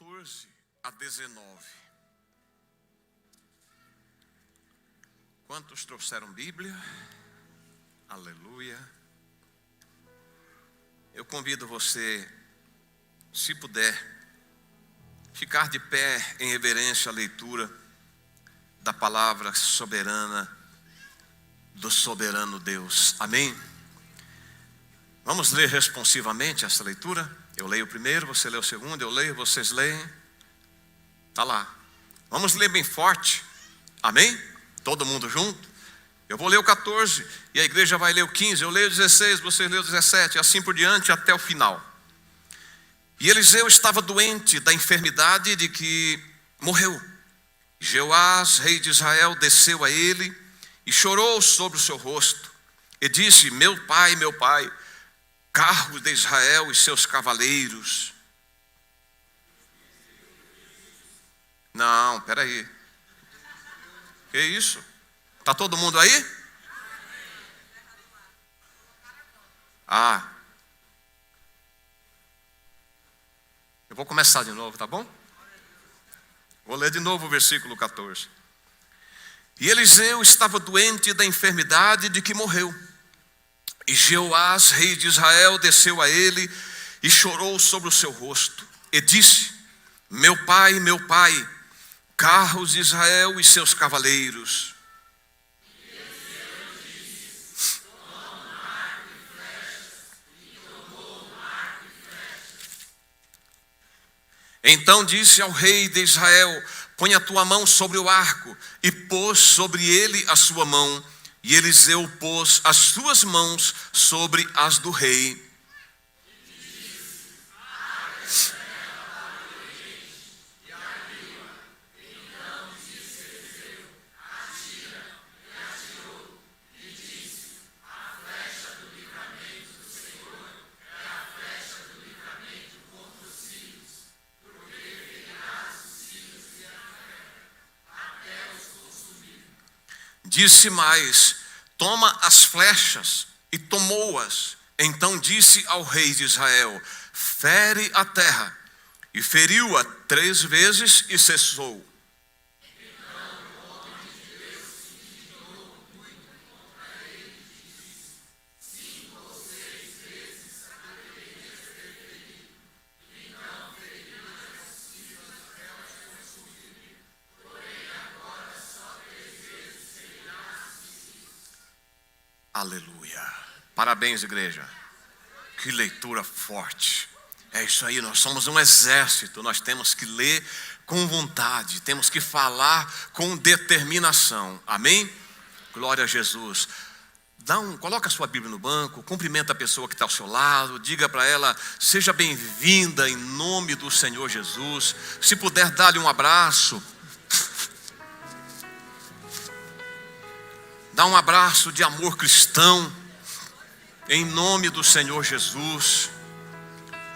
14 a 19. Quantos trouxeram Bíblia? Aleluia. Eu convido você, se puder, ficar de pé em reverência à leitura da palavra soberana do soberano Deus. Amém? Vamos ler responsivamente essa leitura? Eu leio o primeiro, você lê o segundo, eu leio, vocês leem. Está lá. Vamos ler bem forte. Amém? Todo mundo junto? Eu vou ler o 14 e a igreja vai ler o 15. Eu leio o 16, você lê o 17 e assim por diante até o final. E Eliseu estava doente da enfermidade de que morreu. Jeoás, rei de Israel, desceu a ele e chorou sobre o seu rosto. E disse: meu pai, carros de Israel e seus cavaleiros. Não, peraí. Que isso? Está todo mundo aí? Eu vou começar de novo, tá bom? Vou ler de novo o versículo 14. E Eliseu estava doente da enfermidade de que morreu. E Jeoás, rei de Israel, desceu a ele e chorou sobre o seu rosto. E disse: meu pai, carros de Israel e seus cavaleiros. Então disse ao rei de Israel: põe a tua mão sobre o arco. E pôs sobre ele a sua mão. E Eliseu pôs as suas mãos sobre as do rei. Disse mais: toma as flechas, e tomou-as. Então disse ao rei de Israel: fere a terra. E feriu-a 3 vezes e cessou. Então o homem de Deus se indignou muito contra ele e disse: 5 ou 6 vezes a deverias ter ferido. E não feriu as filhas até os consumir. Porém agora só 3 vezes ferirás os filhos. Aleluia. Parabéns, igreja. Que leitura forte. É isso aí, nós somos um exército. Nós temos que ler com vontade. Temos que falar com determinação. Amém? Glória a Jesus. Coloca a sua Bíblia no banco. Cumprimenta a pessoa que está ao seu lado. Diga para ela: seja bem-vinda em nome do Senhor Jesus. Se puder, dá-lhe um abraço. Dá um abraço de amor cristão, em nome do Senhor Jesus.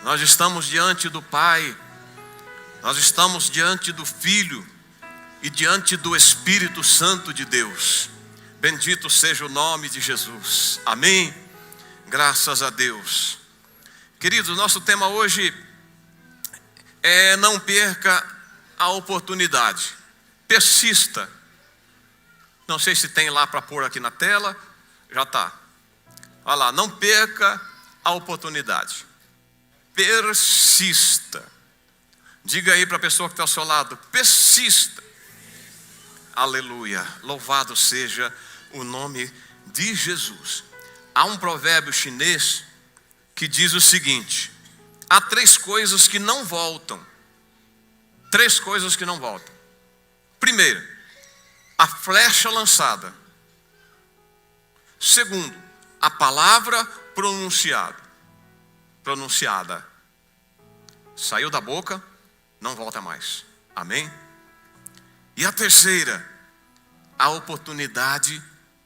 Nós estamos diante do Pai, nós estamos diante do Filho e diante do Espírito Santo de Deus. Bendito seja o nome de Jesus. Amém? Graças a Deus. Queridos, nosso tema hoje é: não perca a oportunidade. Persista. Não sei se tem lá para pôr aqui na tela. Já está. Olha lá, não perca a oportunidade. Persista. Diga aí para a pessoa que está ao seu lado: persista. Aleluia. Louvado seja o nome de Jesus. Há um provérbio chinês que diz o seguinte: há 3 coisas que não voltam. 3 coisas que não voltam. Primeiro, a flecha lançada. Segundo, a palavra pronunciada. Saiu da boca, não volta mais. Amém? E a terceira, a oportunidade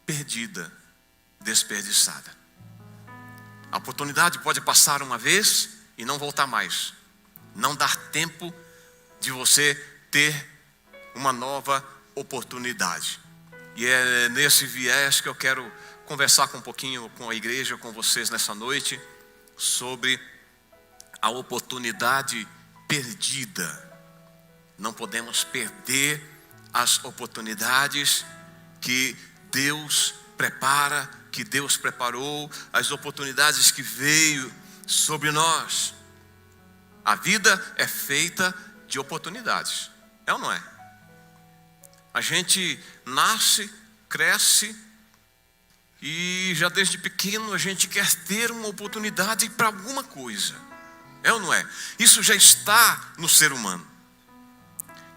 perdida, desperdiçada. A oportunidade pode passar uma vez e não voltar mais. Não dar tempo de você ter uma nova oportunidade. E é nesse viés que eu quero conversar um pouquinho com a igreja, com vocês nessa noite, sobre a oportunidade perdida. Não podemos perder as oportunidades que Deus prepara, que Deus preparou, as oportunidades que veio sobre nós. A vida é feita de oportunidades, é ou não é? A gente nasce, cresce e já desde pequeno a gente quer ter uma oportunidade para alguma coisa, é ou não é? Isso já está no ser humano.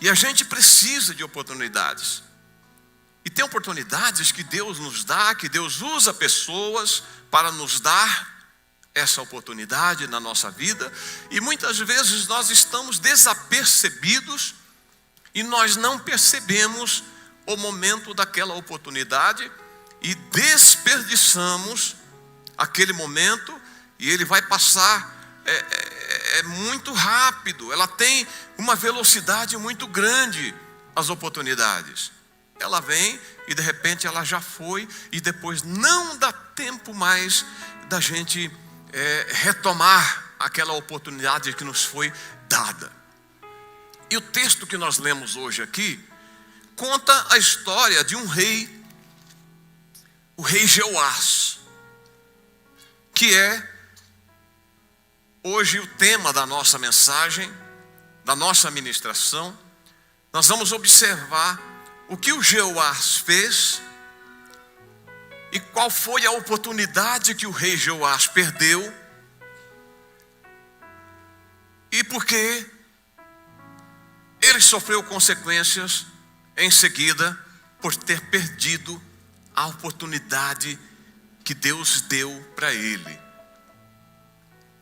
E a gente precisa de oportunidades. E tem oportunidades que Deus nos dá, que Deus usa pessoas para nos dar essa oportunidade na nossa vida. E muitas vezes nós estamos desapercebidos e nós não percebemos o momento daquela oportunidade e desperdiçamos aquele momento, e ele vai passar muito rápido. Ela tem uma velocidade muito grande, as oportunidades. Ela vem e de repente ela já foi, e depois não dá tempo mais da gente retomar aquela oportunidade que nos foi dada. E o texto que nós lemos hoje aqui conta a história de um rei, o rei Jeoás, que é hoje o tema da nossa mensagem, da nossa ministração. Nós vamos observar o que o Jeoás fez e qual foi a oportunidade que o rei Jeoás perdeu e por que ele sofreu consequências em seguida por ter perdido a oportunidade que Deus deu para ele.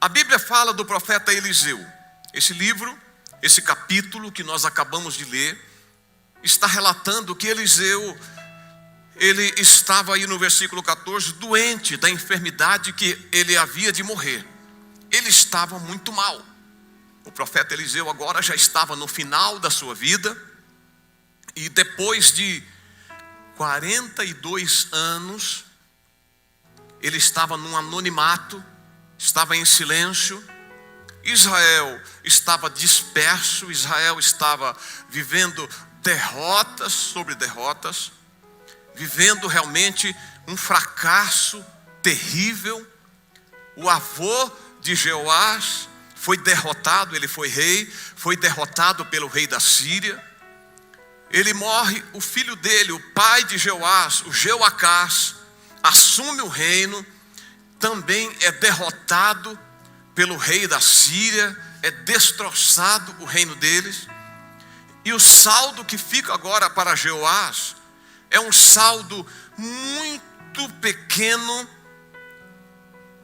A Bíblia fala do profeta Eliseu. Esse livro, esse capítulo que nós acabamos de ler, está relatando que Eliseu, ele estava aí no versículo 14, doente da enfermidade que ele havia de morrer. Ele estava muito mal. O profeta Eliseu agora já estava no final da sua vida, e depois de 42 anos, ele estava num anonimato, estava em silêncio. Israel estava disperso, Israel estava vivendo derrotas sobre derrotas, vivendo realmente um fracasso terrível. O avô de Jeoás foi derrotado, ele foi rei, foi derrotado pelo rei da Síria. Ele morre, o filho dele, o pai de Jeoás, o Jeoacás, assume o reino, também é derrotado pelo rei da Síria, é destroçado o reino deles. E o saldo que fica agora para Jeoás é um saldo muito pequeno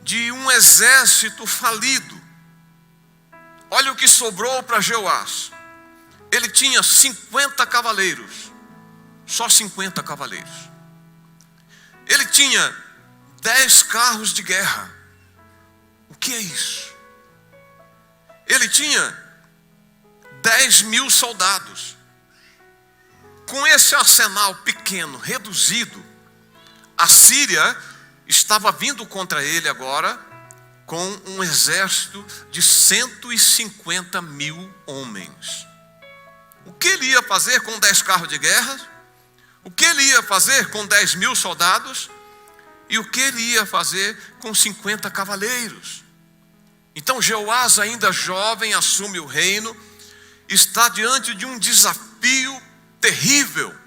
de um exército falido. Olha o que sobrou para Jeoás. Ele tinha 50 cavaleiros, só 50 cavaleiros. Ele tinha 10 carros de guerra. O que é isso? Ele tinha 10.000 soldados. Com esse arsenal pequeno, reduzido, a Síria estava vindo contra ele agora com um exército de 150.000 homens. O que ele ia fazer com 10 carros de guerra? O que ele ia fazer com 10.000 soldados? E o que ele ia fazer com 50 cavaleiros? Então Jeoás, ainda jovem, assume o reino, está diante de um desafio terrível.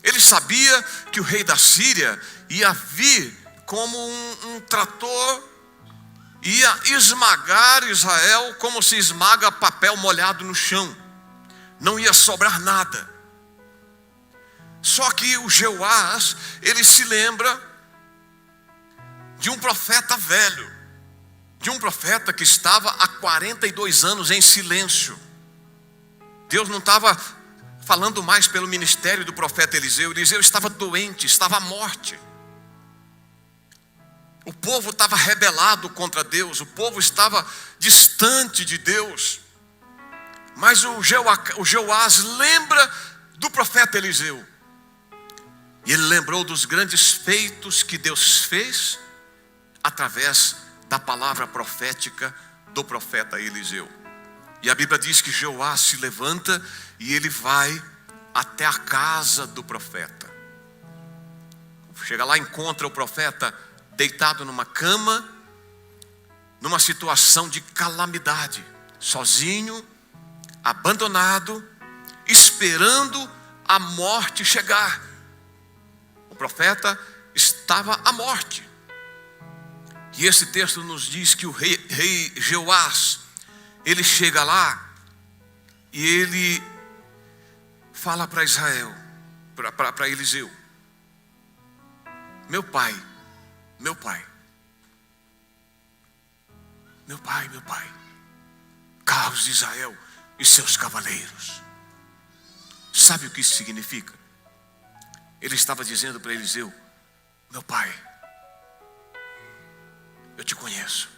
Ele sabia que o rei da Síria ia vir como um trator, ia esmagar Israel como se esmaga papel molhado no chão. Não ia sobrar nada. Só que o Jeoás, ele se lembra de um profeta velho, de um profeta que estava há 42 anos em silêncio. Deus não estava falando mais pelo ministério do profeta Eliseu. Eliseu estava doente, estava à morte. O povo estava rebelado contra Deus, o povo estava distante de Deus. Mas o Jeoás lembra do profeta Eliseu. E ele lembrou dos grandes feitos que Deus fez através da palavra profética do profeta Eliseu. E a Bíblia diz que Jeoás se levanta e ele vai até a casa do profeta. Chega lá, encontra o profeta deitado numa cama, numa situação de calamidade, sozinho, abandonado, esperando a morte chegar. O profeta estava à morte. E esse texto nos diz que o rei Jeoás, ele chega lá e ele fala para Israel, para Eliseu: meu pai, carros de Israel e seus cavaleiros. Sabe o que isso significa? Ele estava dizendo para Eliseu: meu pai, eu te conheço.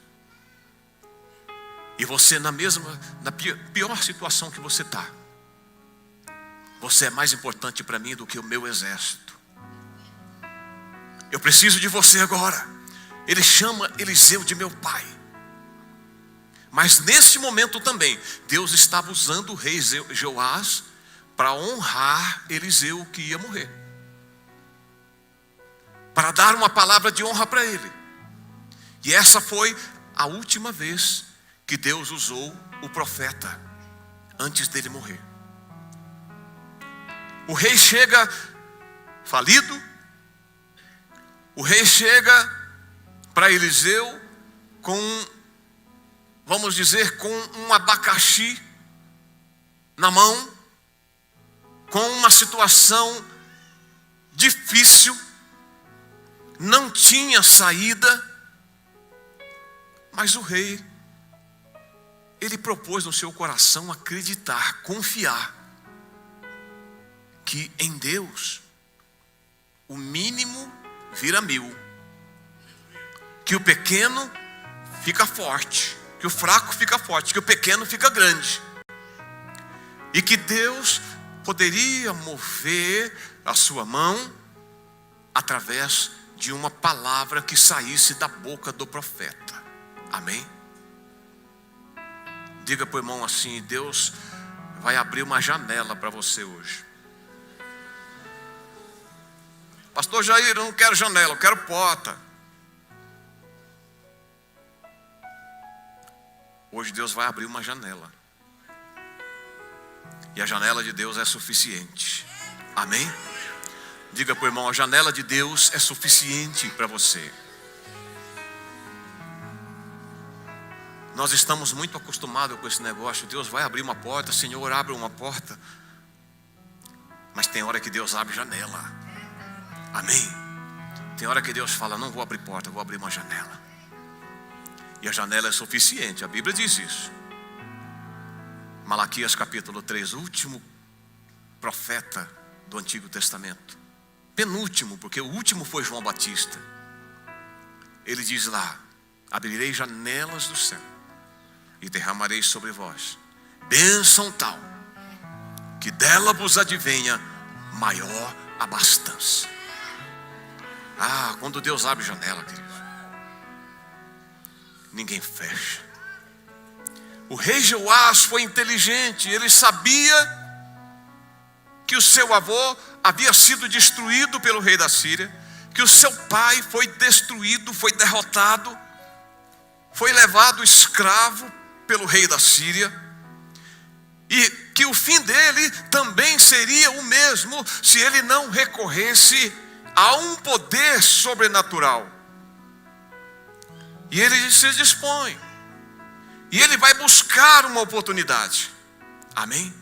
E você na pior situação que você está, você é mais importante para mim do que o meu exército. Eu preciso de você agora. Ele chama Eliseu de meu pai. Mas nesse momento também, Deus estava usando o rei Jeoás para honrar Eliseu que ia morrer, para dar uma palavra de honra para ele. E essa foi a última vez que Deus usou o profeta antes dele morrer. O rei chega falido. O rei chega para Eliseu com, vamos dizer, com um abacaxi na mão, com uma situação difícil, não tinha saída, mas o rei, ele propôs no seu coração acreditar, confiar, que em Deus o mínimo vira 1000, que o pequeno fica forte, que o fraco fica forte, que o pequeno fica grande, e que Deus poderia mover a sua mão através de uma palavra que saísse da boca do profeta. Amém? Diga para o irmão assim: Deus vai abrir uma janela para você hoje. Pastor Jair, eu não quero janela, eu quero porta. Hoje Deus vai abrir uma janela. E a janela de Deus é suficiente. Amém? Diga para o irmão: a janela de Deus é suficiente para você. Nós estamos muito acostumados com esse negócio. Deus vai abrir uma porta, Senhor, abre uma porta. Mas tem hora que Deus abre janela. Amém? Tem hora que Deus fala: não vou abrir porta, vou abrir uma janela. E a janela é suficiente, a Bíblia diz isso. Malaquias capítulo 3, último profeta do Antigo Testamento. Penúltimo, porque o último foi João Batista. Ele diz lá: abrirei janelas do céu e derramarei sobre vós bênção tal, que dela vos advenha maior abastança. Ah, quando Deus abre janela, querido, ninguém fecha. O rei Jeoás foi inteligente. Ele sabia que o seu avô havia sido destruído pelo rei da Síria, que o seu pai foi destruído, foi derrotado, foi levado escravo pelo rei da Síria, e que o fim dele também seria o mesmo se ele não recorresse a um poder sobrenatural. E ele se dispõe, e ele vai buscar uma oportunidade. Amém?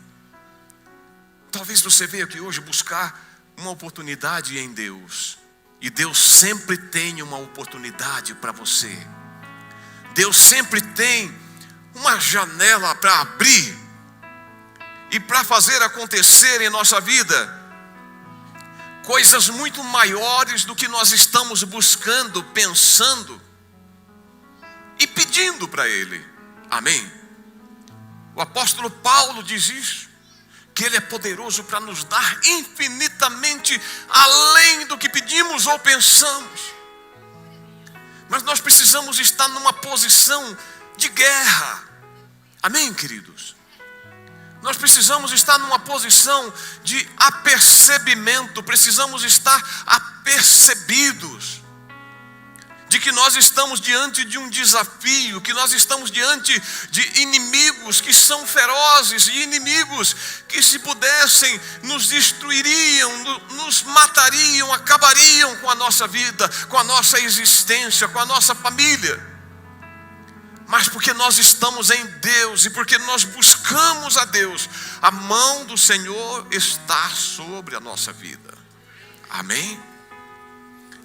Talvez você veja aqui hoje buscar uma oportunidade em Deus, e Deus sempre tem uma oportunidade para você. Deus sempre tem uma janela para abrir e para fazer acontecer em nossa vida coisas muito maiores do que nós estamos buscando, pensando e pedindo para Ele. Amém? O apóstolo Paulo diz isso, que Ele é poderoso para nos dar infinitamente além do que pedimos ou pensamos. Mas nós precisamos estar numa posição de guerra. Amém, queridos? Nós precisamos estar numa posição de apercebimento, precisamos estar apercebidos de que nós estamos diante de um desafio, que nós estamos diante de inimigos que são ferozes e inimigos que, se pudessem, nos destruiriam, nos matariam, acabariam com a nossa vida, com a nossa existência, com a nossa família. Mas porque nós estamos em Deus e porque nós buscamos a Deus, a mão do Senhor está sobre a nossa vida. Amém?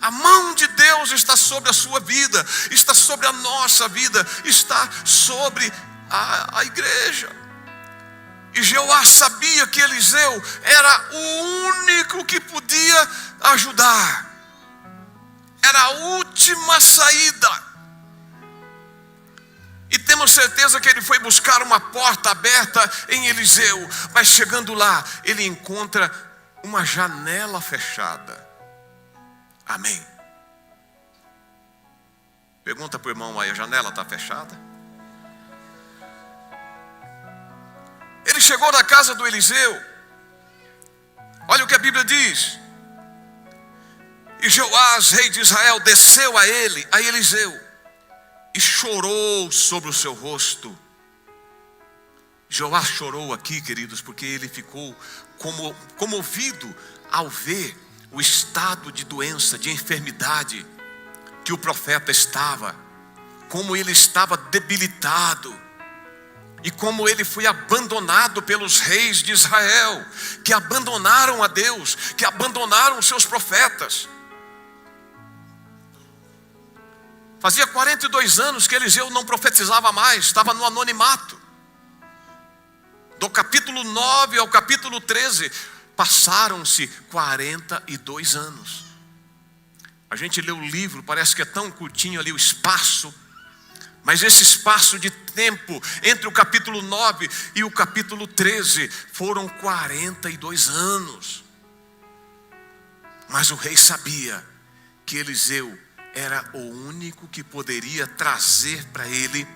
A mão de Deus está sobre a sua vida, está sobre a nossa vida, está sobre a igreja. E Jeoás sabia que Eliseu era o único que podia ajudar. Era a última saída. E temos certeza que ele foi buscar uma porta aberta em Eliseu. Mas chegando lá, ele encontra uma janela fechada. Amém. Pergunta para o irmão aí, a janela está fechada? Ele chegou na casa do Eliseu. Olha o que a Bíblia diz. E Jeoás, rei de Israel, desceu a Eliseu, e chorou sobre o seu rosto. Jeoás chorou aqui, queridos, porque ele ficou comovido ao ver o estado de doença, de enfermidade que o profeta estava, como ele estava debilitado e como ele foi abandonado pelos reis de Israel, que abandonaram a Deus, que abandonaram os seus profetas. Fazia 42 anos que Eliseu não profetizava mais, estava no anonimato. Do capítulo 9 ao capítulo 13, passaram-se 42 anos. A gente lê o livro, parece que é tão curtinho ali o espaço, mas esse espaço de tempo entre o capítulo 9 e o capítulo 13 foram 42 anos. Mas o rei sabia que Eliseu era o único que poderia trazer para ele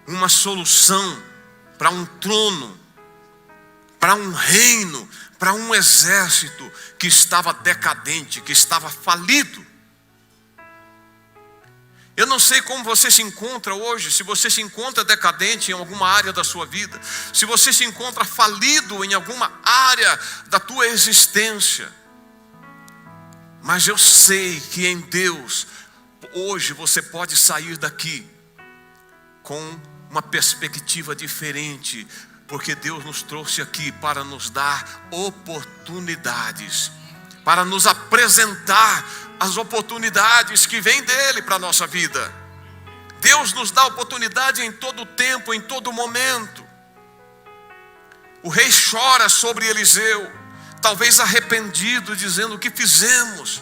uma solução para um trono, para um reino, para um exército que estava decadente, que estava falido. Eu não sei como você se encontra hoje, se você se encontra decadente em alguma área da sua vida, se você se encontra falido em alguma área da tua existência. Mas eu sei que em Deus, hoje você pode sair daqui com uma perspectiva diferente, porque Deus nos trouxe aqui para nos dar oportunidades, para nos apresentar as oportunidades que vêm dele para a nossa vida. Deus nos dá oportunidade em todo tempo, em todo momento. O rei chora sobre Eliseu, talvez arrependido, dizendo: o que fizemos?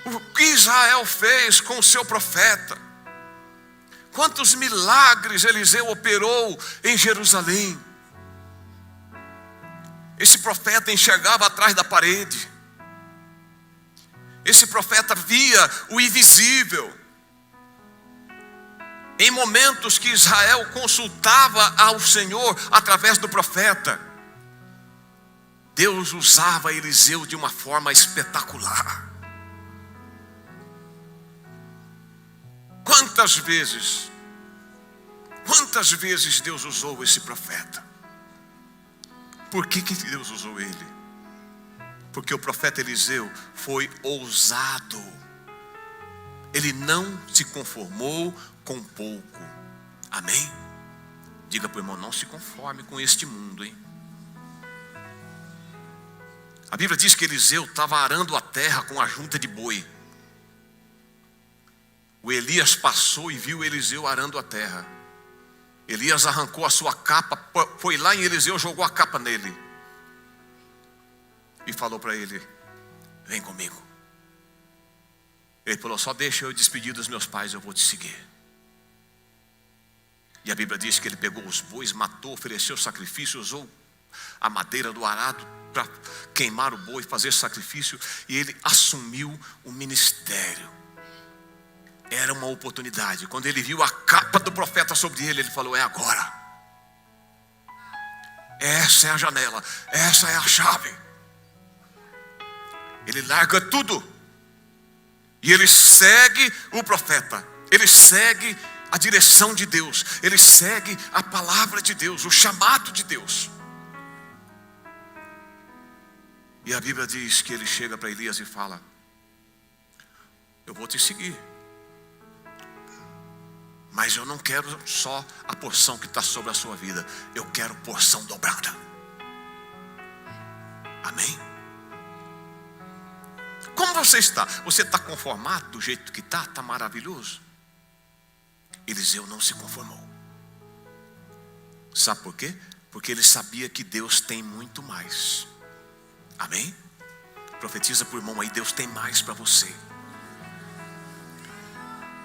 O que Israel fez com o seu profeta? Quantos milagres Eliseu operou em Jerusalém? Esse profeta enxergava atrás da parede. Esse profeta via o invisível. Em momentos que Israel consultava ao Senhor através do profeta, Deus usava Eliseu de uma forma espetacular. Quantas vezes Deus usou esse profeta? Por que Deus usou ele? Porque o profeta Eliseu foi ousado. Ele não se conformou com pouco. Amém? Diga para o irmão: não se conforme com este mundo, hein? A Bíblia diz que Eliseu estava arando a terra com a junta de boi. O Elias passou e viu Eliseu arando a terra. Elias arrancou a sua capa, foi lá em Eliseu, jogou a capa nele e falou para ele: vem comigo. Ele falou: só deixa eu despedir dos meus pais, eu vou te seguir. E a Bíblia diz que ele pegou os bois, matou, ofereceu sacrifício, usou a madeira do arado para queimar o boi, fazer sacrifício, e ele assumiu o ministério. Era uma oportunidade. Quando ele viu a capa do profeta sobre ele, ele falou: é agora. Essa é a janela, essa é a chave. Ele larga tudo e ele segue o profeta. Ele segue a direção de Deus. Ele segue a palavra de Deus, o chamado de Deus. E a Bíblia diz que ele chega para Elias e fala: eu vou te seguir, mas eu não quero só a porção que está sobre a sua vida, eu quero porção dobrada. Amém? Como você está? Você está conformado do jeito que está? Está maravilhoso? Eliseu não se conformou. Sabe por quê? Porque ele sabia que Deus tem muito mais. Amém? Profetiza por irmão aí: Deus tem mais para você.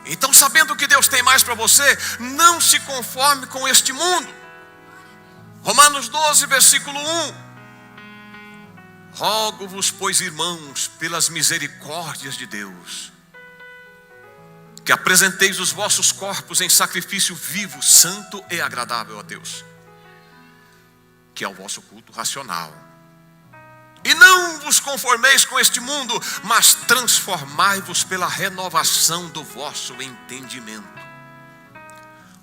Então, sabendo que Deus tem mais para você, não se conforme com este mundo. Romanos 12, versículo 1. Rogo-vos, pois, irmãos, pelas misericórdias de Deus, que apresenteis os vossos corpos em sacrifício vivo, santo e agradável a Deus, que é o vosso culto racional. E não vos conformeis com este mundo, mas transformai-vos pela renovação do vosso entendimento.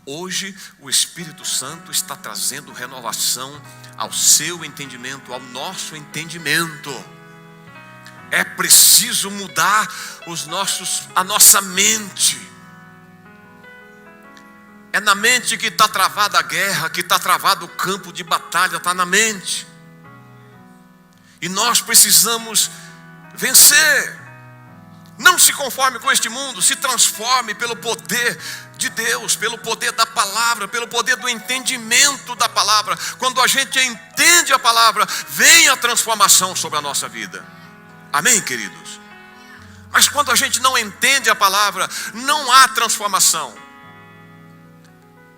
Hoje o Espírito Santo está trazendo renovação ao seu entendimento, ao nosso entendimento. É preciso mudar a nossa mente. É na mente que está travada a guerra, que está travado o campo de batalha, está na mente. E nós precisamos vencer. Não se conforme com este mundo, se transforme pelo poder de Deus, pelo poder da palavra, pelo poder do entendimento da palavra. Quando a gente entende a palavra, vem a transformação sobre a nossa vida. Amém, queridos? Mas quando a gente não entende a palavra, não há transformação.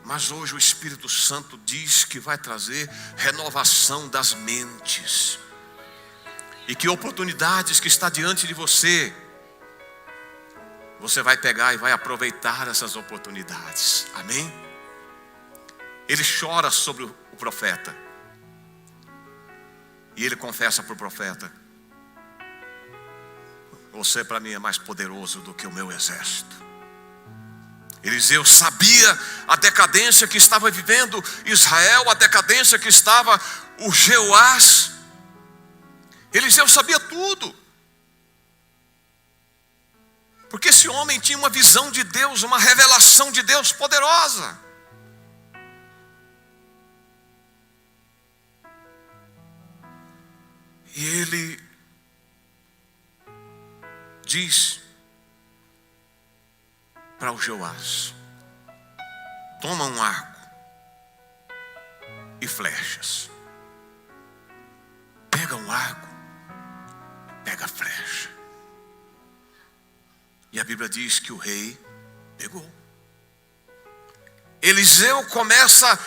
Mas hoje o Espírito Santo diz que vai trazer renovação das mentes. E que oportunidades que está diante de você, você vai pegar e vai aproveitar essas oportunidades. Amém? Ele chora sobre o profeta. E ele confessa para o profeta: você para mim é mais poderoso do que o meu exército. Eliseu sabia a decadência que estava vivendo Israel, a decadência que estava o Jeoás. Eliseu sabia tudo. Porque esse homem tinha uma visão de Deus, uma revelação de Deus poderosa. E ele diz para o Jeoás: toma um arco e flechas. Pega um arco, pega a flecha. E a Bíblia diz que o rei pegou. Eliseu começa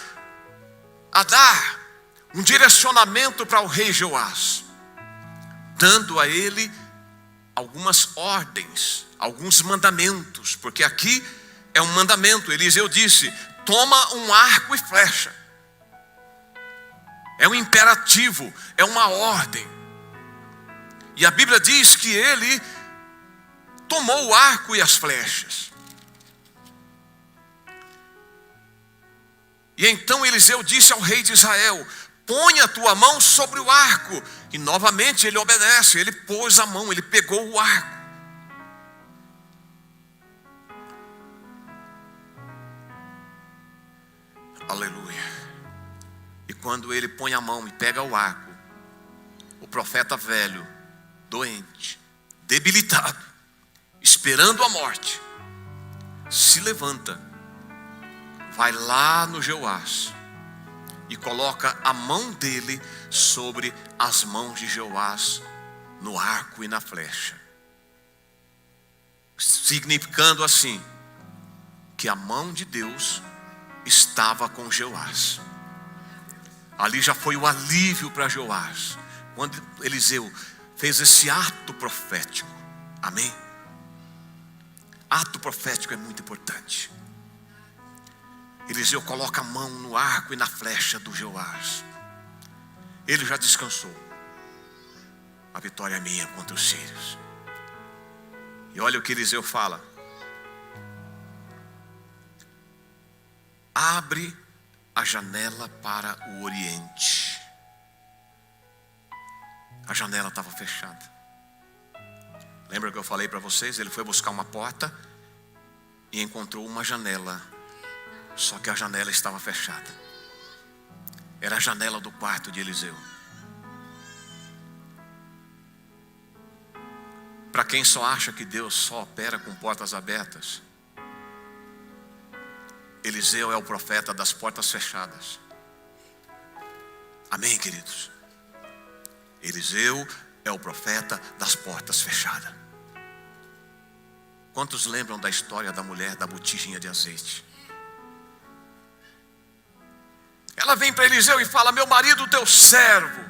a dar um direcionamento para o rei Jeoás, dando a ele algumas ordens, alguns mandamentos, porque aqui é um mandamento. Eliseu disse: toma um arco e flecha. É um imperativo, é uma ordem. E a Bíblia diz que ele tomou o arco e as flechas. E então Eliseu disse ao rei de Israel: põe a tua mão sobre o arco. E novamente ele obedece, ele pôs a mão, ele pegou o arco. Aleluia. E quando ele põe a mão e pega o arco, o profeta velho, doente, debilitado, esperando a morte, se levanta, vai lá no Jeoás e coloca a mão dele sobre as mãos de Jeoás, no arco e na flecha, significando assim que a mão de Deus estava com Jeoás. Ali já foi o alívio para Jeoás, quando Eliseu fez esse ato profético. Amém? ato profético é muito importante. Eliseu coloca a mão no arco e na flecha do Joás. Ele já descansou. A vitória é minha contra os sírios. E olha o que Eliseu fala: abre a janela para o oriente. A janela estava fechada. Lembra que eu falei para vocês? Ele foi buscar uma porta e encontrou uma janela. Só que a janela estava fechada. Era a janela do quarto de Eliseu. Para quem só acha que Deus só opera com portas abertas, Eliseu é o profeta das portas fechadas. Amém, queridos? Eliseu é o profeta das portas fechadas. Quantos lembram da história da mulher da botijinha de azeite? Ela vem para Eliseu e fala: meu marido, teu servo,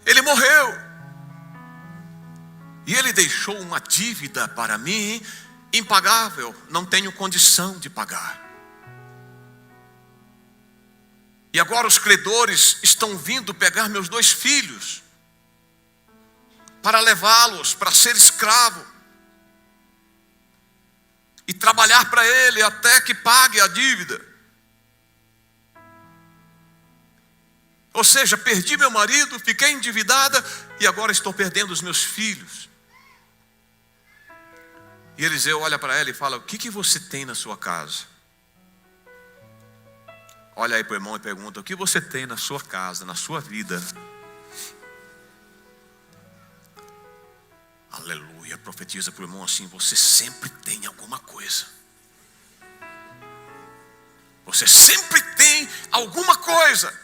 ele morreu. E ele deixou uma dívida para mim impagável. Não tenho condição de pagar. E agora os credores estão vindo pegar meus 2 filhos para levá-los para ser escravo e trabalhar para ele até que pague a dívida. Ou seja, perdi meu marido, fiquei endividada e agora estou perdendo os meus filhos. E Eliseu olha para ela e fala: o que você tem na sua casa? Olha aí para o irmão e pergunta: o que você tem na sua casa, na sua vida? Aleluia, profetiza para o irmão assim: você sempre tem alguma coisa. Você sempre tem alguma coisa.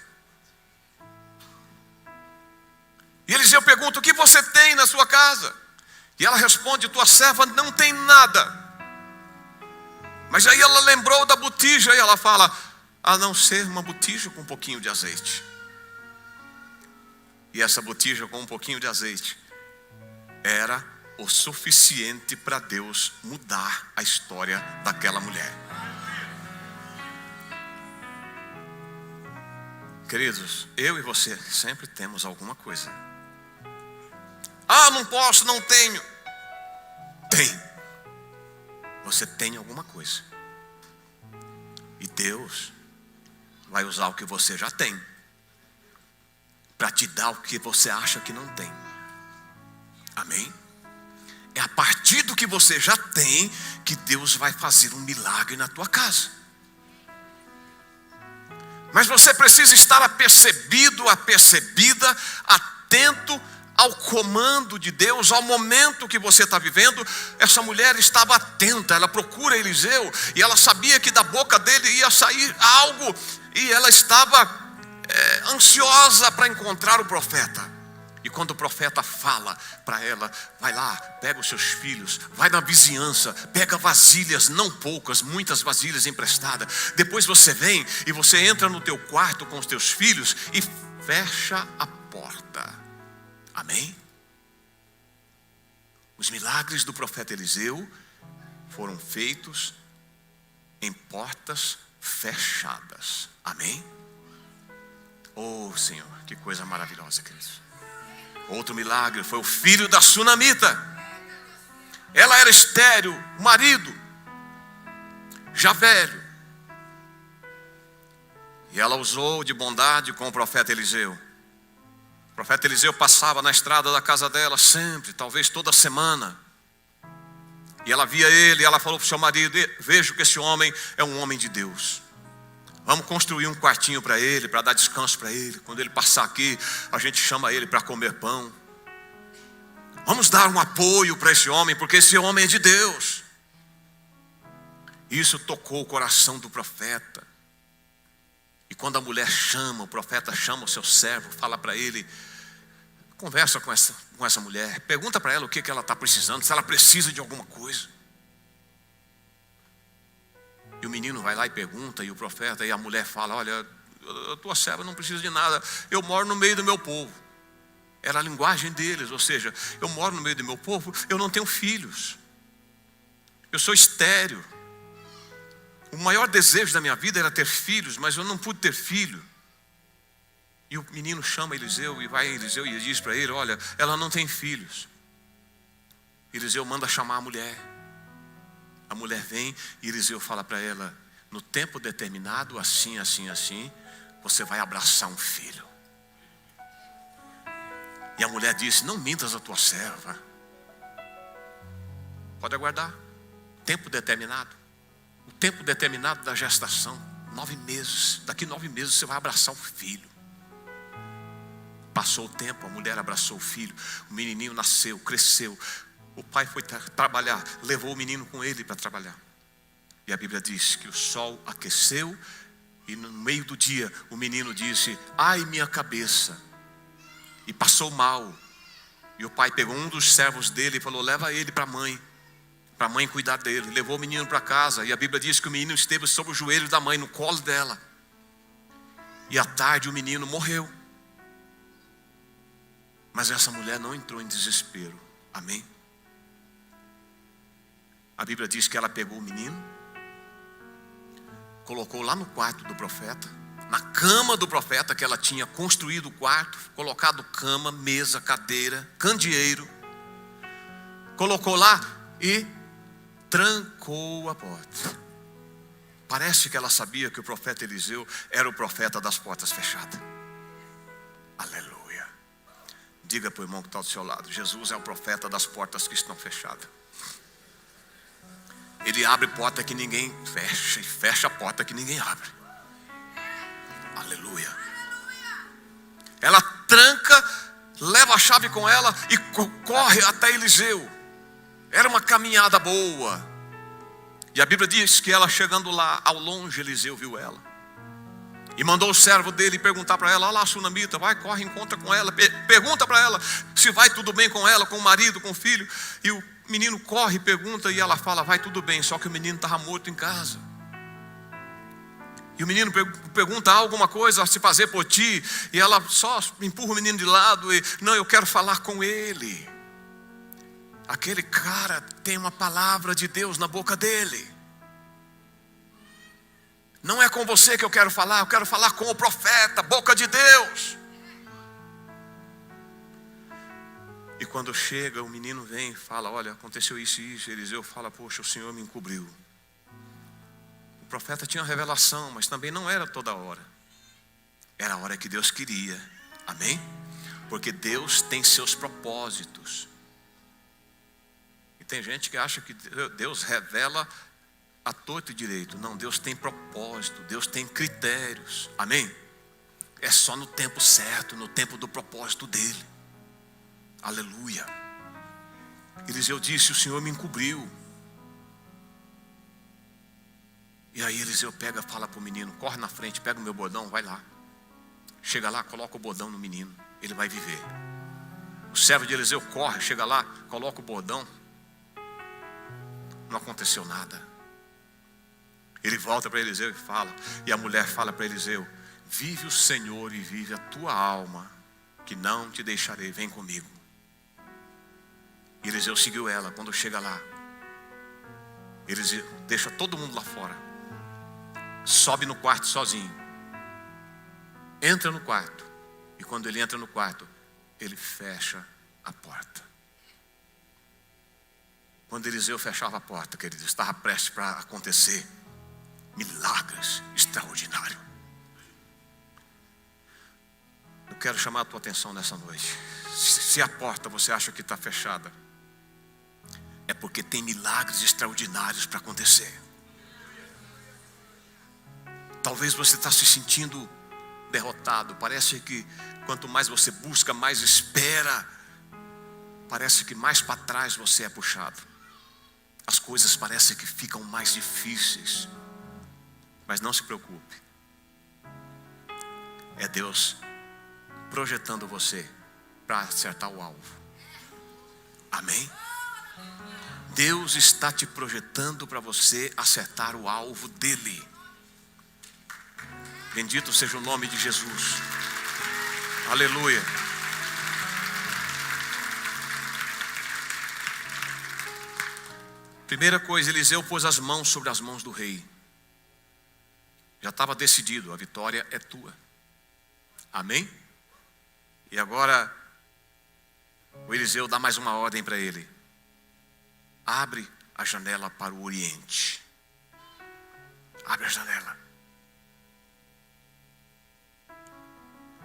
E Eliseu pergunta: o que você tem na sua casa? E ela responde: tua serva não tem nada. Mas aí ela lembrou da botija e ela fala: a não ser uma botija com um pouquinho de azeite. E essa botija com um pouquinho de azeite era o suficiente para Deus mudar a história daquela mulher. Queridos, eu e você sempre temos alguma coisa. Ah, não posso, não tenho. Tem. Você tem alguma coisa. E Deus vai usar o que você já tem para te dar o que você acha que não tem. Amém? É a partir do que você já tem que Deus vai fazer um milagre na tua casa. Mas você precisa estar apercebida, atento ao comando de Deus, ao momento que você está vivendo. Essa mulher estava atenta, ela procura Eliseu e ela sabia que da boca dele ia sair algo, e ela estava ansiosa para encontrar o profeta. E quando o profeta fala para ela: vai lá, pega os seus filhos, vai na vizinhança, pega vasilhas, não poucas, muitas vasilhas emprestadas. Depois você vem e você entra no teu quarto com os teus filhos e fecha a porta. Amém? Os milagres do profeta Eliseu foram feitos em portas fechadas. Amém? Oh Senhor, que coisa maravilhosa, queridos. Outro milagre foi o filho da sunamita. Ela era estéril, o marido já velho. E ela usou de bondade com o profeta Eliseu. O profeta Eliseu passava na estrada da casa dela sempre, talvez toda semana. E ela via ele, e ela falou para o seu marido: vejo que esse homem é um homem de Deus. Vamos construir um quartinho para ele, para dar descanso para ele. Quando ele passar aqui, a gente chama ele para comer pão. Vamos dar um apoio para esse homem, porque esse homem é de Deus. Isso tocou o coração do profeta. E quando a mulher chama, o profeta chama o seu servo, fala para ele: conversa com essa mulher, pergunta para ela o que ela está precisando, se ela precisa de alguma coisa. E o menino vai lá e pergunta, e o profeta, e a mulher fala: olha, a tua serva não precisa de nada, eu moro no meio do meu povo. Era a linguagem deles, ou seja, eu moro no meio do meu povo, eu não tenho filhos. Eu sou estéril. O maior desejo da minha vida era ter filhos, mas eu não pude ter filho. E o menino chama Eliseu, e vai Eliseu e diz para ele: olha, ela não tem filhos. Eliseu manda chamar a mulher. A mulher vem e Eliseu fala para ela: no tempo determinado, assim, assim, assim, você vai abraçar um filho. E a mulher disse: não mintas a tua serva. Pode aguardar. Tempo determinado. O tempo determinado da gestação, 9 meses. Daqui 9 meses você vai abraçar um filho. Passou o tempo, a mulher abraçou o filho. O menininho nasceu, cresceu. O pai foi trabalhar, levou o menino com ele para trabalhar. E a Bíblia diz que o sol aqueceu. E no meio do dia o menino disse: ai, minha cabeça. E passou mal. E o pai pegou um dos servos dele e falou: leva ele para a mãe cuidar dele. Levou o menino para casa. E a Bíblia diz que o menino esteve sobre o joelho da mãe, no colo dela. E à tarde o menino morreu. Mas essa mulher não entrou em desespero. Amém? A Bíblia diz que ela pegou o menino, colocou lá no quarto do profeta, na cama do profeta, que ela tinha construído o quarto, colocado cama, mesa, cadeira, candeeiro. Colocou lá e trancou a porta. Parece que ela sabia que o profeta Eliseu era o profeta das portas fechadas. Aleluia. Diga para o irmão que está do seu lado: Jesus é o profeta das portas que estão fechadas. Ele abre porta que ninguém fecha, e fecha a porta que ninguém abre. Aleluia. Ela tranca, leva a chave com ela e corre até Eliseu. Era uma caminhada boa. E a Bíblia diz que ela chegando lá, ao longe Eliseu viu ela. E mandou o servo dele perguntar para ela: olha lá a sunamita, vai, corre, encontra com ela. Pergunta para ela se vai tudo bem com ela, com o marido, com o filho. E o menino corre, pergunta, e ela fala: vai tudo bem, só que o menino estava morto em casa. E o menino pergunta alguma coisa a se fazer por ti, e ela só empurra o menino de lado e: não, eu quero falar com ele. Aquele cara tem uma palavra de Deus na boca dele. Não é com você que eu quero falar com o profeta, boca de Deus. E quando chega, o menino vem e fala: olha, aconteceu isso e isso. Eliseu fala: poxa, o Senhor me encobriu. O profeta tinha revelação, mas também não era toda hora. Era a hora que Deus queria. Amém? Porque Deus tem seus propósitos. E tem gente que acha que Deus revela a torto e direito. Não, Deus tem propósito, Deus tem critérios. Amém? É só no tempo certo, no tempo do propósito dele. Aleluia. Eliseu disse: o Senhor me encobriu. E aí Eliseu pega, fala para o menino: corre na frente, pega o meu bordão, vai lá. Chega lá, coloca o bordão no menino, ele vai viver. O servo de Eliseu corre, chega lá, coloca o bordão. Não aconteceu nada. Ele volta para Eliseu e fala, e a mulher fala para Eliseu: vive o Senhor e vive a tua alma, que não te deixarei, vem comigo. E Eliseu seguiu ela. Quando chega lá, Eliseu deixa todo mundo lá fora, sobe no quarto sozinho, entra no quarto, e quando ele entra no quarto, ele fecha a porta. Quando Eliseu fechava a porta, querido, estava prestes para acontecer milagres extraordinários. Eu quero chamar a tua atenção nessa noite. Se a porta você acha que está fechada, é porque tem milagres extraordinários para acontecer. Talvez você está se sentindo derrotado. Parece que quanto mais você busca, mais espera, parece que mais para trás você é puxado. As coisas parecem que ficam mais difíceis. Mas não se preocupe. É Deus projetando você para acertar o alvo. Amém? Deus está te projetando para você acertar o alvo dele. Bendito seja o nome de Jesus. Aleluia. Primeira coisa, Eliseu pôs as mãos sobre as mãos do rei. Já estava decidido, a vitória é tua. Amém? E agora, o Eliseu dá mais uma ordem para ele. Abre a janela para o oriente. Abre a janela.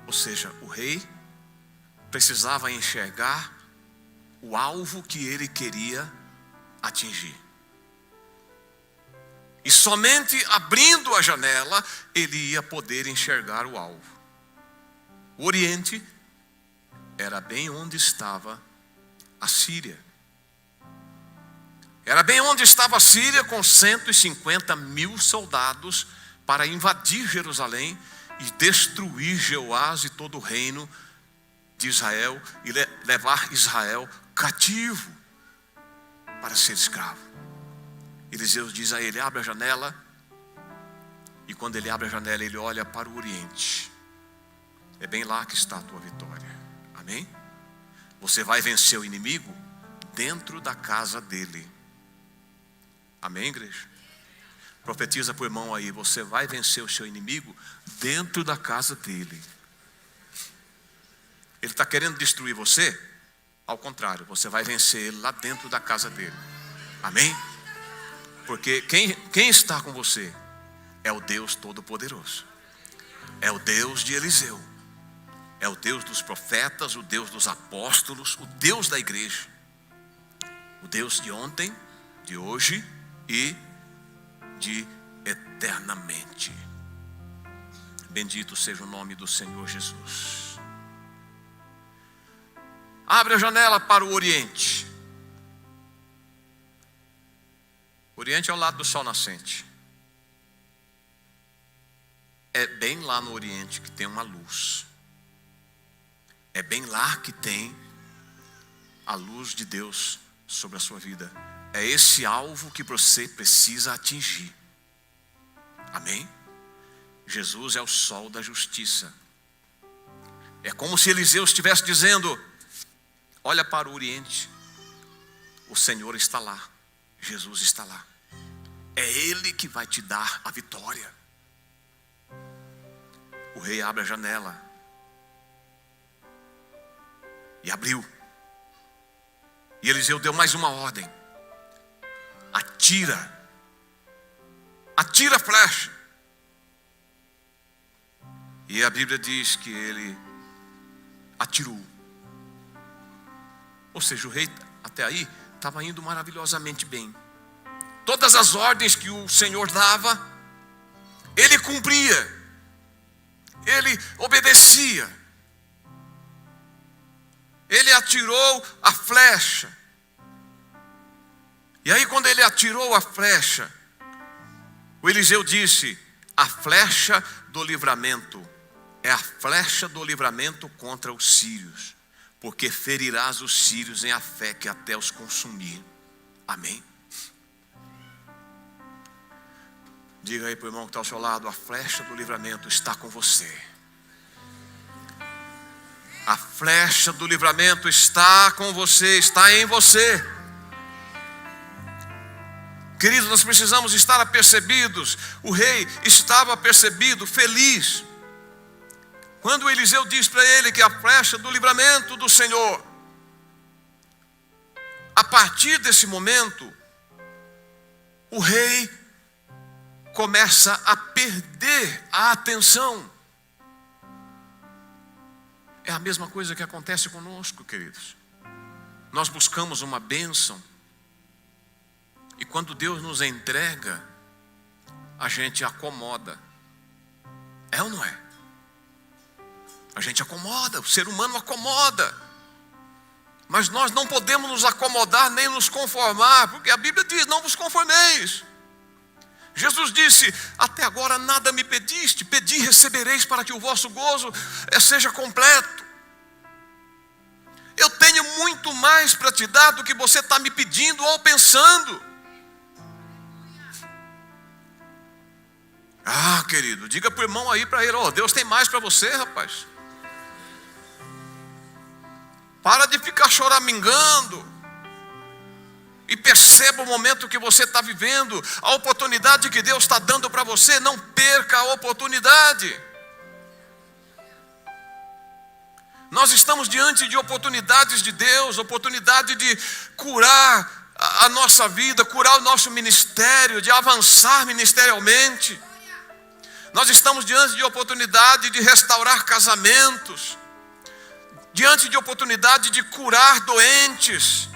Ou seja, o rei precisava enxergar o alvo que ele queria atingir. E somente abrindo a janela, ele ia poder enxergar o alvo. O Oriente era bem onde estava a Síria. Era bem onde estava a Síria, com 150 mil soldados para invadir Jerusalém e destruir Jeoás e todo o reino de Israel e levar Israel cativo para ser escravo. Eliseu diz a ele: abre a janela. E quando ele abre a janela, ele olha para o oriente. É bem lá que está a tua vitória. Amém? Você vai vencer o inimigo dentro da casa dele. Amém, igreja? Profetiza para o irmão aí: você vai vencer o seu inimigo dentro da casa dele. Ele está querendo destruir você? Ao contrário, você vai vencer ele lá dentro da casa dele. Amém? Porque quem está com você é o Deus Todo-Poderoso. É o Deus de Eliseu. É o Deus dos profetas, o Deus dos apóstolos, o Deus da igreja. O Deus de ontem, de hoje e de eternamente. Bendito seja o nome do Senhor Jesus. Abre a janela para o oriente. O oriente é o lado do sol nascente. É bem lá no oriente que tem uma luz. É bem lá que tem a luz de Deus sobre a sua vida. É esse alvo que você precisa atingir. Amém? Jesus é o sol da justiça. É como se Eliseu estivesse dizendo: olha para o oriente. O Senhor está lá. Jesus está lá. É Ele que vai te dar a vitória. O rei abre a janela. E abriu. E Eliseu deu mais uma ordem: atira. Atira a flecha. E a Bíblia diz que ele atirou. Ou seja, o rei até aí estava indo maravilhosamente bem. Todas as ordens que o Senhor dava, ele cumpria. Ele obedecia. Ele atirou a flecha. E aí quando ele atirou a flecha, o Eliseu disse: a flecha do livramento é a flecha do livramento contra os sírios, porque ferirás os sírios em a fé que até os consumir. Amém? Diga aí para o irmão que está ao seu lado: a flecha do livramento está com você. A flecha do livramento está com você, está em você. Queridos, nós precisamos estar apercebidos. O rei estava apercebido, feliz, quando Eliseu diz para ele que a flecha do livramento do Senhor. A partir desse momento, o rei começa a perder a atenção. É a mesma coisa que acontece conosco, queridos. Nós buscamos uma bênção, e quando Deus nos entrega, a gente acomoda. É ou não é? A gente acomoda, o ser humano acomoda. Mas nós não podemos nos acomodar nem nos conformar, porque a Bíblia diz: não vos conformeis. Jesus disse: até agora nada me pediste, pedi e recebereis, para que o vosso gozo seja completo. Eu tenho muito mais para te dar do que você está me pedindo ou pensando. Ah, querido, diga para o irmão aí, para ele: Deus tem mais para você, rapaz. Para de ficar choramingando. E perceba o momento que você está vivendo, a oportunidade que Deus está dando para você. Não perca a oportunidade. Nós estamos diante de oportunidades de Deus, oportunidade de curar a nossa vida, curar o nosso ministério, de avançar ministerialmente. Nós estamos diante de oportunidade de restaurar casamentos, diante de oportunidade de curar doentes,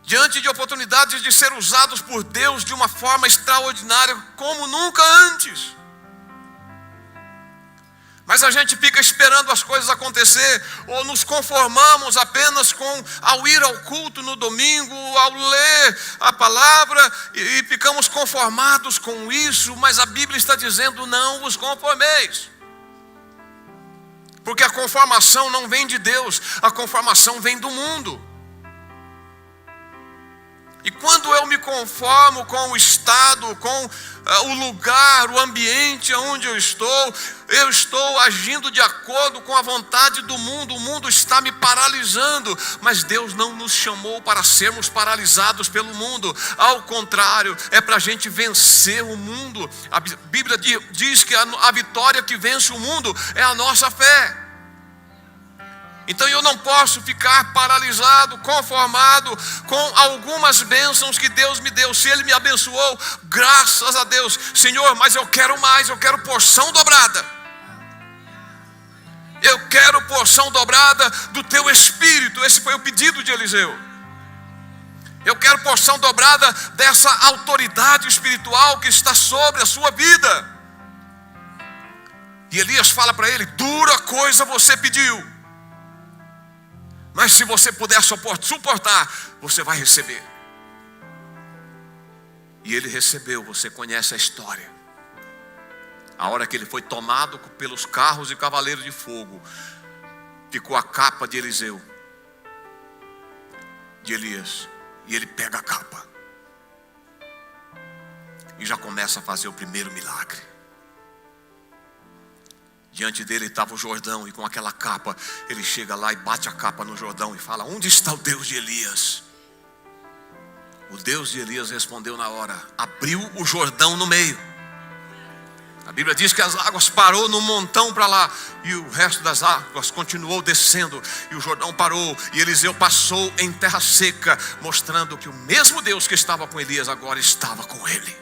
diante de oportunidades de ser usados por Deus de uma forma extraordinária, como nunca antes. Mas a gente fica esperando as coisas acontecer, ou nos conformamos apenas ao ir ao culto no domingo, ao ler a palavra, e ficamos conformados com isso. Mas a Bíblia está dizendo: não vos conformeis. Porque a conformação não vem de Deus, a conformação vem do mundo. E quando eu me conformo com o estado, com o lugar, o ambiente onde eu estou agindo de acordo com a vontade do mundo. O mundo está me paralisando, mas Deus não nos chamou para sermos paralisados pelo mundo. Ao contrário, é para a gente vencer o mundo. A Bíblia diz que a vitória que vence o mundo é a nossa fé. Então eu não posso ficar paralisado, conformado com algumas bênçãos que Deus me deu. Se Ele me abençoou, graças a Deus. Senhor, mas eu quero mais, eu quero porção dobrada. Eu quero porção dobrada do Teu Espírito. Esse foi o pedido de Eliseu. Eu quero porção dobrada dessa autoridade espiritual que está sobre a sua vida. E Elias fala para ele: dura coisa você pediu, mas se você puder suportar, você vai receber. E ele recebeu. Você conhece a história. A hora que ele foi tomado pelos carros e cavaleiros de fogo, ficou a capa de Eliseu, de Elias. E ele pega a capa e já começa a fazer o primeiro milagre. Diante dele estava o Jordão, e com aquela capa, ele chega lá e bate a capa no Jordão e fala: onde está o Deus de Elias? O Deus de Elias respondeu na hora, abriu o Jordão no meio. A Bíblia diz que as águas parou num montão para lá, e o resto das águas continuou descendo, e o Jordão parou, e Eliseu passou em terra seca, mostrando que o mesmo Deus que estava com Elias agora estava com ele,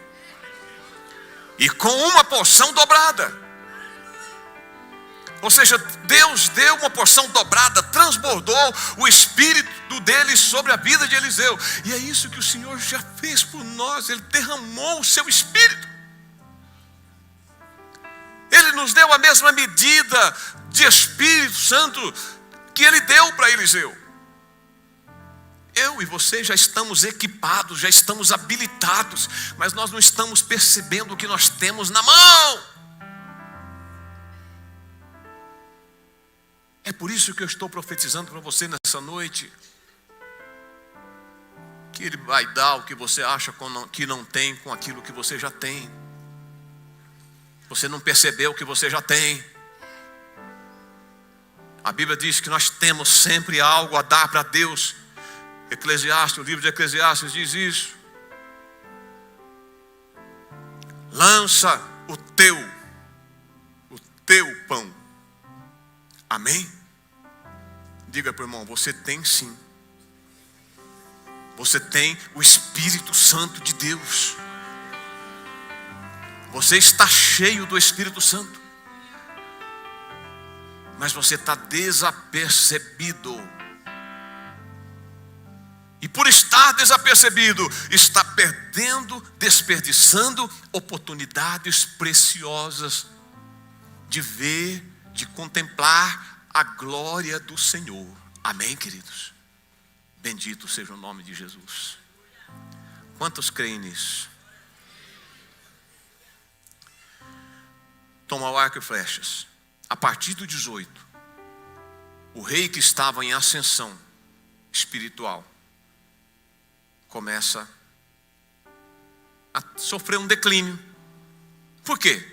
e com uma porção dobrada. Ou seja, Deus deu uma porção dobrada, transbordou o Espírito dele sobre a vida de Eliseu. E é isso que o Senhor já fez por nós. Ele derramou o seu Espírito. Ele nos deu a mesma medida de Espírito Santo que Ele deu para Eliseu. Eu e você já estamos equipados, já estamos habilitados, mas nós não estamos percebendo o que nós temos na mão. É por isso que eu estou profetizando para você nessa noite, que Ele vai dar o que você acha que não tem com aquilo que você já tem. Você não percebeu o que você já tem. A Bíblia diz que nós temos sempre algo a dar para Deus. Eclesiastes, o livro de Eclesiastes diz isso. Lança o teu pão. Amém? Diga para o irmão: você tem sim. Você tem o Espírito Santo de Deus. Você está cheio do Espírito Santo, mas você está desapercebido. E por estar desapercebido, está desperdiçando oportunidades preciosas de ver, de contemplar a glória do Senhor. Amém, queridos? Bendito seja o nome de Jesus. Quantos creem nisso? Toma o arco e flechas. A partir do 18, o rei que estava em ascensão espiritual começa a sofrer um declínio. Por quê?